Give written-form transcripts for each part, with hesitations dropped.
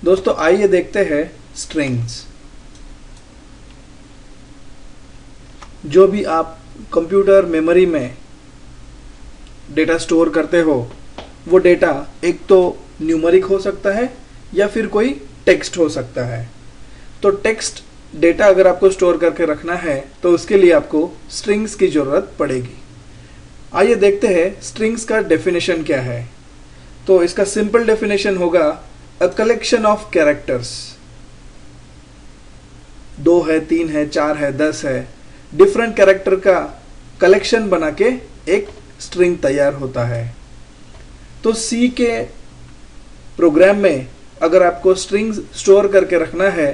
दोस्तों आइए देखते हैं स्ट्रिंग्स। जो भी आप कंप्यूटर मेमोरी में डेटा स्टोर करते हो वो डेटा एक तो न्यूमेरिक हो सकता है या फिर कोई टेक्स्ट हो सकता है। तो टेक्स्ट डेटा अगर आपको स्टोर करके रखना है तो उसके लिए आपको स्ट्रिंग्स की जरूरत पड़ेगी। आइए देखते हैं स्ट्रिंग्स का डेफिनेशन क्या है। तो इसका सिंपल डेफिनेशन होगा अ कलेक्शन ऑफ कैरेक्टर्स। 2 है, 3 है, 4 है, 10 है, डिफरेंट कैरेक्टर का कलेक्शन बना के एक स्ट्रिंग तैयार होता है। तो सी के प्रोग्राम में अगर आपको स्ट्रिंग्स स्टोर करके रखना है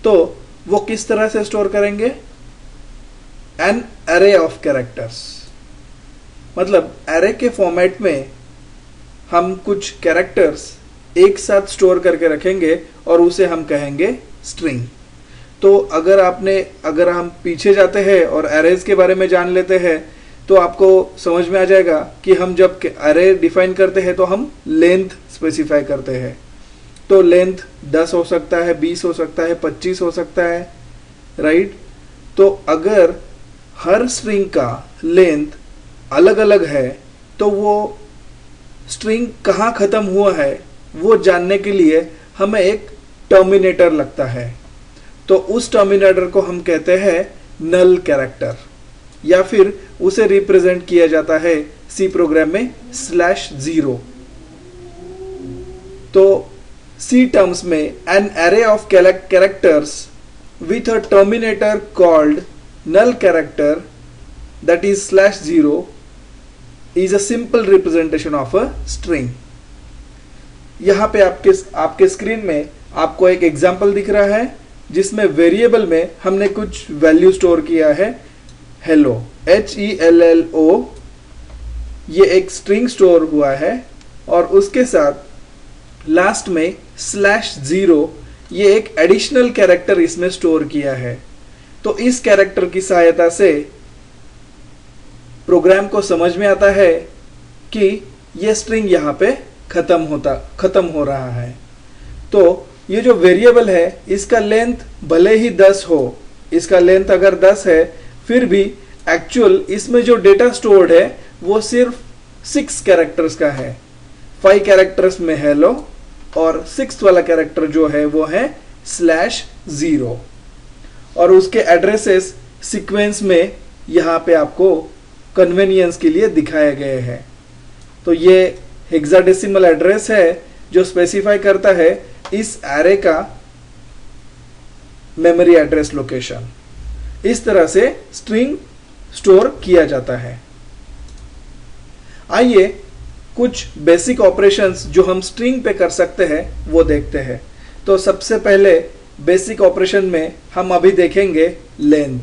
तो वो किस तरह से स्टोर करेंगे? एन अरे ऑफ कैरेक्टर्स, मतलब अरे के फॉर्मेट में हम कुछ कैरेक्टर्स एक साथ स्टोर करके रखेंगे और उसे हम कहेंगे स्ट्रिंग। तो अगर हम पीछे जाते हैं और अरेज के बारे में जान लेते हैं तो आपको समझ में आ जाएगा कि हम जब अरे डिफाइन करते हैं तो हम लेंथ स्पेसिफाई करते हैं। तो लेंथ 10 हो सकता है, 20 हो सकता है, 25 हो सकता है, राइट। तो अगर हर स्ट्रिंग का लेंथ अलग अलग है तो वो स्ट्रिंग कहाँ खत्म हुआ है वो जानने के लिए हमें एक टर्मिनेटर लगता है। तो उस टर्मिनेटर को हम कहते हैं नल कैरेक्टर, या फिर उसे रिप्रेजेंट किया जाता है सी प्रोग्राम में /0। तो सी टर्म्स में N array of characters with a terminator called null character that is /0 is a simple representation of a string। यहाँ पे आपके स्क्रीन में आपको एक एग्जाम्पल दिख रहा है जिसमें वेरिएबल में हमने कुछ वैल्यू स्टोर किया है हेलो, HELLO। ये एक स्ट्रिंग स्टोर हुआ है और उसके साथ लास्ट में /0 ये एक एडिशनल कैरेक्टर इसमें स्टोर किया है। तो इस कैरेक्टर की सहायता से प्रोग्राम को समझ में आता है कि ये स्ट्रिंग यहाँ पे खत्म हो रहा है। तो ये जो वेरिएबल है इसका लेंथ भले ही 10 हो, इसका लेंथ अगर 10 है फिर भी एक्चुअल इसमें जो डेटा स्टोर्ड है वो सिर्फ 6 कैरेक्टर्स का है। 5 कैरेक्टर्स में हेलो और 6th वाला कैरेक्टर जो है वो है /0 और उसके एड्रेसेस सीक्वेंस में यहाँ पे आपको कन्वीनियंस के लिए दिखाए गए हैं। तो ये हेक्साडेसिमल एड्रेस है जो स्पेसिफाई करता है इस एरे का मेमोरी एड्रेस लोकेशन। इस तरह से स्ट्रिंग स्टोर किया जाता है। आइए कुछ बेसिक ऑपरेशंस जो हम स्ट्रिंग पे कर सकते हैं वो देखते हैं। तो सबसे पहले बेसिक ऑपरेशन में हम अभी देखेंगे लेंथ।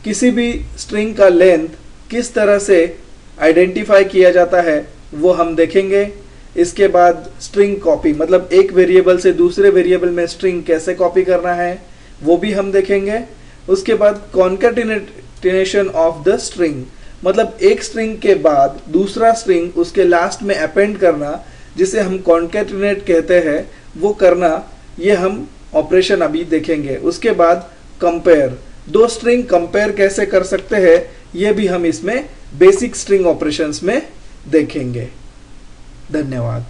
किसी भी स्ट्रिंग का लेंथ किस तरह से आइडेंटिफाई किया जाता है वो हम देखेंगे। इसके बाद स्ट्रिंग कॉपी, मतलब एक वेरिएबल से दूसरे वेरिएबल में स्ट्रिंग कैसे कॉपी करना है वो भी हम देखेंगे। उसके बाद कॉन्कैटिनेशन ऑफ द स्ट्रिंग, मतलब एक स्ट्रिंग के बाद दूसरा स्ट्रिंग उसके लास्ट में अपेंड करना, जिसे हम कॉन्कैटिनेट कहते हैं, वो करना, ये हम ऑपरेशन अभी देखेंगे। उसके बाद कंपेयर, 2 स्ट्रिंग कंपेयर कैसे कर सकते हैं ये भी हम इसमें बेसिक स्ट्रिंग ऑपरेशंस में देखेंगे। धन्यवाद।